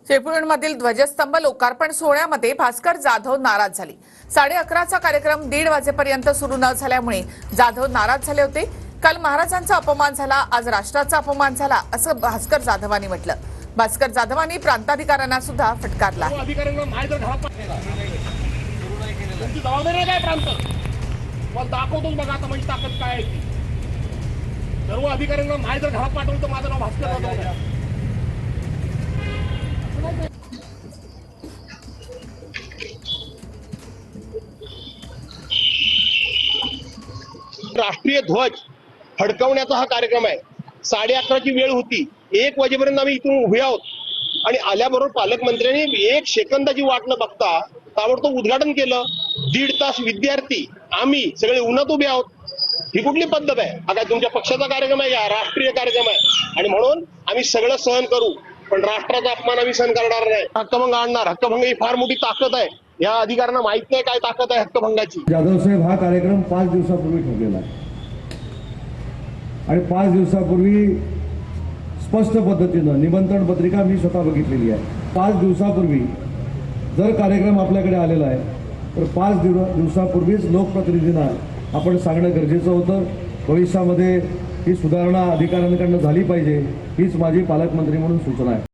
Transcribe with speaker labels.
Speaker 1: चिपळूणमधील ध्वजस्तंभ लोकार्पण सोहळ्यामध्ये भास्कर जाधव नाराज झाले। 11:30चा कार्यक्रम 1:30 वाजेपर्यंत सुरू न झाल्यामुळे जाधव नाराज झाले होते। काल महाराजांचा अपमान झाला, आज राष्ट्राचा अपमान झाला असं भास्कर जाधवांनी म्हटलं। भास्कर जाधवांनी प्रांताधिकाऱ्यांना सुद्धा फटकारला।
Speaker 2: सर्व अधिकाऱ्यांना माहिती जर घरात पाठवलं तर माझं नाव भास्कर जाधव आहे। राष्ट्रीय ध्वज फडकवण्याचा हा कार्यक्रम आहे। 11:30ची वेळ होती, 1 वाजेपर्यंत आम्ही इथून उभे आहोत आणि आल्याबरोबर पालकमंत्र्यांनी 1 सेकंदाची वाट न बघता ताबडतोब उद्घाटन केलं। 1.5 तास विद्यार्थी आम्ही सगळे उन्हात उभे आहोत। ही कुठली पद्धत आहे? हा काय तुमच्या पक्षाचा कार्यक्रम आहे? या राष्ट्रीय कार्यक्रम आहे आणि म्हणून आम्ही सगळं सहन करू, पण राष्ट्राचा अपमान आम्ही सहन करणार नाही। हक्कभंग आणणार। हक्कभंग ही फार मोठी ताकद आहे। या अधिकाऱ्यांना माहित नाही काय ताकद आहे हक्कभंगाची।
Speaker 3: जाधव साहेब हा कार्यक्रम 5 दिवसापूर्वी ठरलेला आहे आणि 5 दिवसापूर्वी स्पष्ट पद्धतीनं निमंत्रण पत्रिका मी स्वतः बघितलेली आहे। 5 दिवसापूर्वी जर कार्यक्रम आपल्याकडे आलेला आहे तर 5 दिवसापूर्वीच लोकप्रतिनिधींना आपण सांगणं गरजेचं होतं। भविष्यामध्ये ही सुधारणा अधिकाऱ्यांकडून झाली पाहिजे, हीच माझी पालकमंत्री म्हणून सूचना आहे।